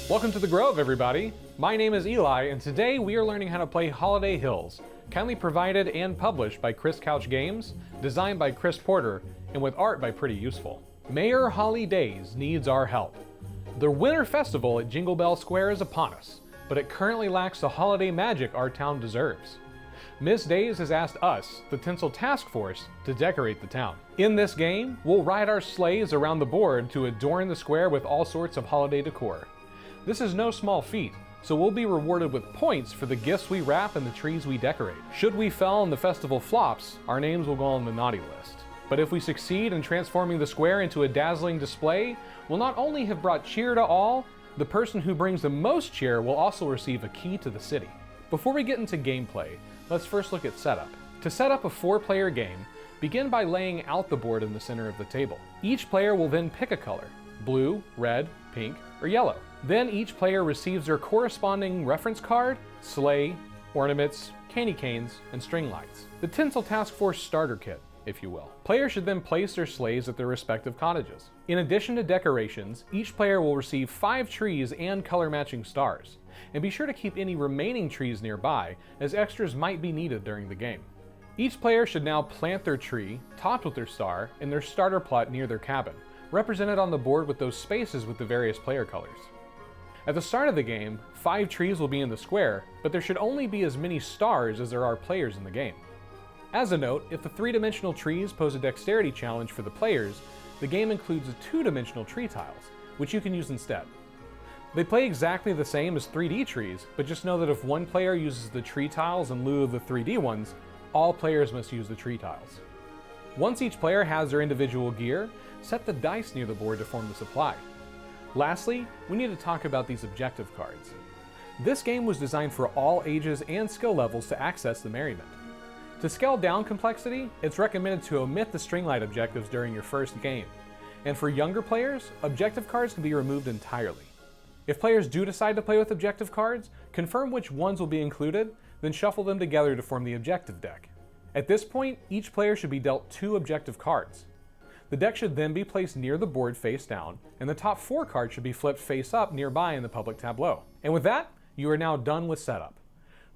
Welcome to the Grove, everybody. My name is Eli, and today we are learning how to play Holiday Hills, kindly provided and published by Chris Couch Games, designed by Chris Porter, and with art by Pretty Useful. Mayor Holly Days needs our help. The Winter Festival at Jingle Bell Square is upon us, but it currently lacks the holiday magic our town deserves. Miss Days has asked us, the Tinsel Task Force, to decorate the town. In this game, we'll ride our sleighs around the board to adorn the square with all sorts of holiday decor. This is no small feat, so we'll be rewarded with points for the gifts we wrap and the trees we decorate. Should we fail and the festival flops, our names will go on the naughty list. But if we succeed in transforming the square into a dazzling display, we'll not only have brought cheer to all, the person who brings the most cheer will also receive a key to the city. Before we get into gameplay, let's first look at setup. To set up a 4-player game, begin by laying out the board in the center of the table. Each player will then pick a color: blue, red, pink, or yellow. Then each player receives their corresponding reference card, sleigh, ornaments, candy canes, and string lights. The Tinsel Task Force starter kit, if you will. Players should then place their sleighs at their respective cottages. In addition to decorations, each player will receive 5 trees and color-matching stars. And be sure to keep any remaining trees nearby, as extras might be needed during the game. Each player should now plant their tree, topped with their star, in their starter plot near their cabin, represented on the board with those spaces with the various player colors. At the start of the game, 5 trees will be in the square, but there should only be as many stars as there are players in the game. As a note, if the 3-dimensional trees pose a dexterity challenge for the players, the game includes 2-dimensional tree tiles, which you can use instead. They play exactly the same as 3D trees, but just know that if one player uses the tree tiles in lieu of the 3D ones, all players must use the tree tiles. Once each player has their individual gear, set the dice near the board to form the supply. Lastly, we need to talk about these objective cards. This game was designed for all ages and skill levels to access the merriment. To scale down complexity, it's recommended to omit the string light objectives during your first game. And for younger players, objective cards can be removed entirely. If players do decide to play with objective cards, confirm which ones will be included, then shuffle them together to form the objective deck. At this point, each player should be dealt 2 objective cards. The deck should then be placed near the board face down, and the top 4 cards should be flipped face up nearby in the public tableau. And with that, you are now done with setup.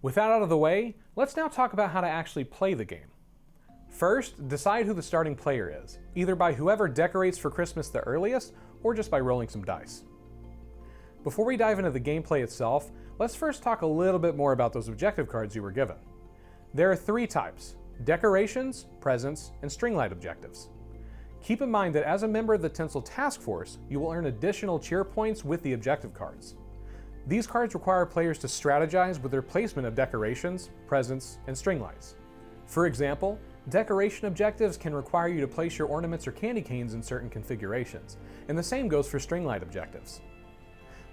With that out of the way, let's now talk about how to actually play the game. First, decide who the starting player is, either by whoever decorates for Christmas the earliest, or just by rolling some dice. Before we dive into the gameplay itself, let's first talk a little bit more about those objective cards you were given. There are 3 types: decorations, presents, and string light objectives. Keep in mind that as a member of the Tinsel Task Force, you will earn additional cheer points with the objective cards. These cards require players to strategize with their placement of decorations, presents, and string lights. For example, decoration objectives can require you to place your ornaments or candy canes in certain configurations, and the same goes for string light objectives.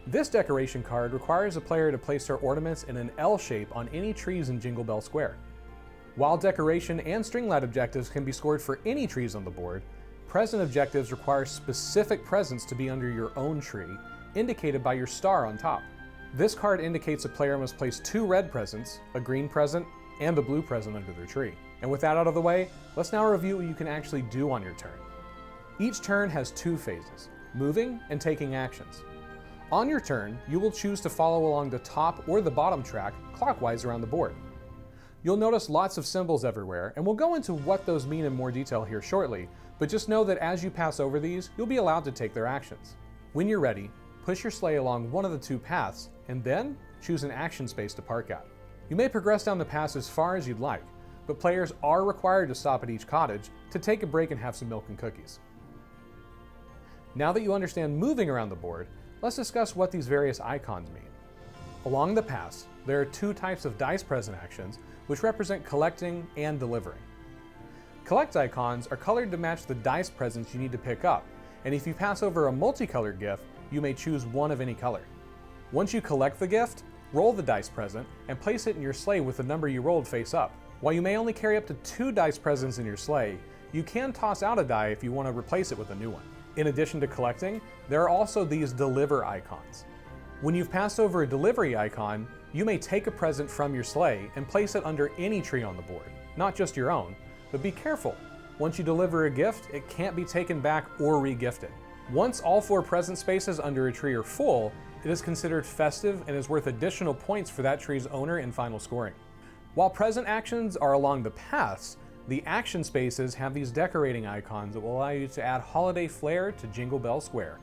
This decoration card requires a player to place their ornaments in an L shape on any trees in Jingle Bell Square. While decoration and string light objectives can be scored for any trees on the board, present objectives require specific presents to be under your own tree, indicated by your star on top. This card indicates a player must place 2 red presents, a green present, and a blue present under their tree. And with that out of the way, let's now review what you can actually do on your turn. Each turn has 2 phases: moving and taking actions. On your turn, you will choose to follow along the top or the bottom track clockwise around the board. You'll notice lots of symbols everywhere, and we'll go into what those mean in more detail here shortly, but just know that as you pass over these, you'll be allowed to take their actions. When you're ready, push your sleigh along one of the 2 paths, and then choose an action space to park at. You may progress down the path as far as you'd like, but players are required to stop at each cottage to take a break and have some milk and cookies. Now that you understand moving around the board, let's discuss what these various icons mean. Along the paths, there are 2 types of dice present actions, which represent collecting and delivering. Collect icons are colored to match the dice presents you need to pick up, and if you pass over a multicolored gift, you may choose one of any color. Once you collect the gift, roll the dice present and place it in your sleigh with the number you rolled face up. While you may only carry up to 2 dice presents in your sleigh, you can toss out a die if you want to replace it with a new one. In addition to collecting, there are also these deliver icons. When you've passed over a delivery icon, you may take a present from your sleigh and place it under any tree on the board, not just your own, but be careful. Once you deliver a gift, it can't be taken back or re-gifted. Once all 4 present spaces under a tree are full, it is considered festive and is worth additional points for that tree's owner in final scoring. While present actions are along the paths, the action spaces have these decorating icons that will allow you to add holiday flair to Jingle Bell Square.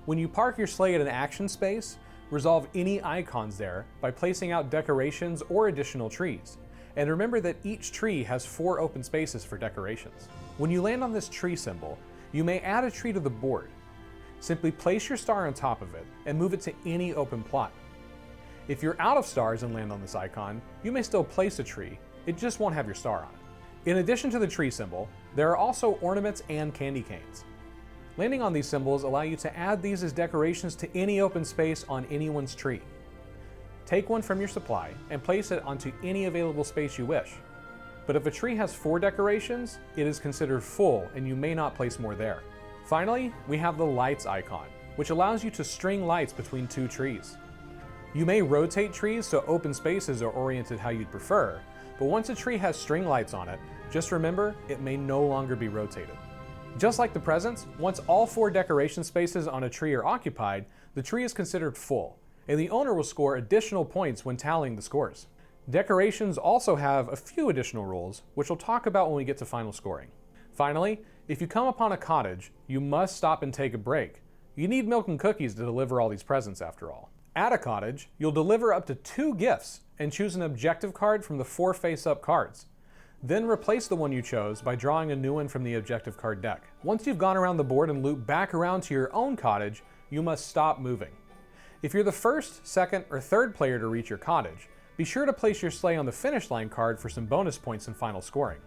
When you park your sleigh at an action space, resolve any icons there by placing out decorations or additional trees. And remember that each tree has 4 open spaces for decorations. When you land on this tree symbol, you may add a tree to the board. Simply place your star on top of it and move it to any open plot. If you're out of stars and land on this icon, you may still place a tree, it just won't have your star on it. In addition to the tree symbol, there are also ornaments and candy canes. Landing on these symbols allow you to add these as decorations to any open space on anyone's tree. Take one from your supply and place it onto any available space you wish. But if a tree has 4 decorations, it is considered full and you may not place more there. Finally, we have the lights icon, which allows you to string lights between 2 trees. You may rotate trees so open spaces are oriented how you'd prefer, but once a tree has string lights on it, just remember it may no longer be rotated. Just like the presents, once all 4 decoration spaces on a tree are occupied, the tree is considered full, and the owner will score additional points when tallying the scores. Decorations also have a few additional rules, which we'll talk about when we get to final scoring. Finally, if you come upon a cottage, you must stop and take a break. You need milk and cookies to deliver all these presents after all. At a cottage, you'll deliver up to 2 gifts and choose an objective card from the 4 face-up cards. Then replace the one you chose by drawing a new one from the objective card deck. Once you've gone around the board and looped back around to your own cottage, you must stop moving. If you're the first, second, or third player to reach your cottage, be sure to place your sleigh on the finish line card for some bonus points in final scoring.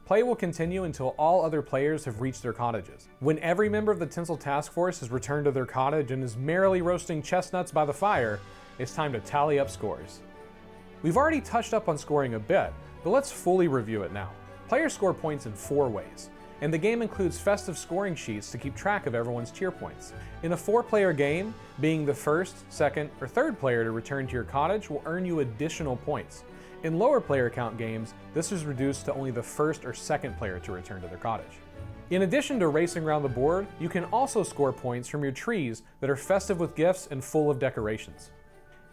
Play will continue until all other players have reached their cottages. When every member of the Tinsel Task Force has returned to their cottage and is merrily roasting chestnuts by the fire, it's time to tally up scores. We've already touched up on scoring a bit, but let's fully review it now. Players score points in 4 ways, and the game includes festive scoring sheets to keep track of everyone's cheer points. In a 4-player game, being the first, second, or third player to return to your cottage will earn you additional points. In lower player count games, this is reduced to only the first or second player to return to their cottage. In addition to racing around the board, you can also score points from your trees that are festive with gifts and full of decorations.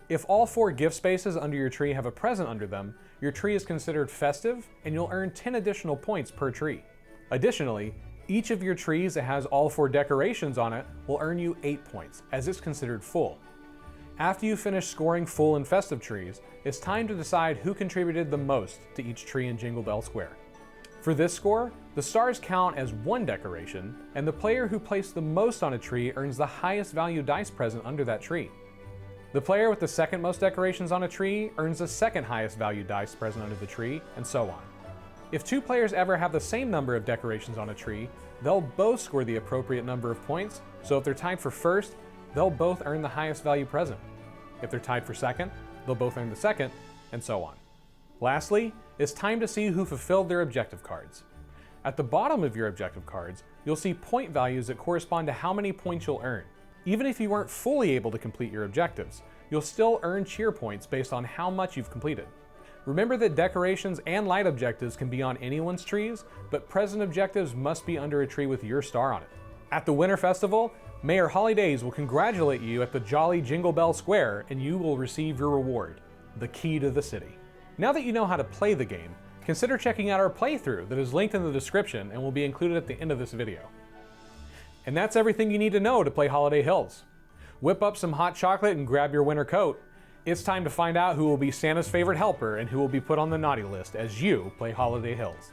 If all 4 gift spaces under your tree have a present under them, your tree is considered festive and you'll earn 10 additional points per tree. Additionally, each of your trees that has all 4 decorations on it will earn you 8 points, as it's considered full. After you finish scoring full and festive trees, it's time to decide who contributed the most to each tree in Jingle Bell Square. For this score, the stars count as 1 decoration, and the player who placed the most on a tree earns the highest value dice present under that tree. The player with the second most decorations on a tree earns the second highest value dice present under the tree, and so on. If 2 players ever have the same number of decorations on a tree, they'll both score the appropriate number of points, so if they're tied for first, they'll both earn the highest value present. If they're tied for second, they'll both earn the second, and so on. Lastly, it's time to see who fulfilled their objective cards. At the bottom of your objective cards, you'll see point values that correspond to how many points you'll earn. Even if you weren't fully able to complete your objectives, you'll still earn cheer points based on how much you've completed. Remember that decorations and light objectives can be on anyone's trees, but present objectives must be under a tree with your star on it. At the Winter Festival, Mayor Holly Days will congratulate you at the jolly Jingle Bell Square, and you will receive your reward, the key to the city. Now that you know how to play the game, consider checking out our playthrough that is linked in the description and will be included at the end of this video. And that's everything you need to know to play Holiday Hills. Whip up some hot chocolate and grab your winter coat. It's time to find out who will be Santa's favorite helper and who will be put on the naughty list as you play Holiday Hills.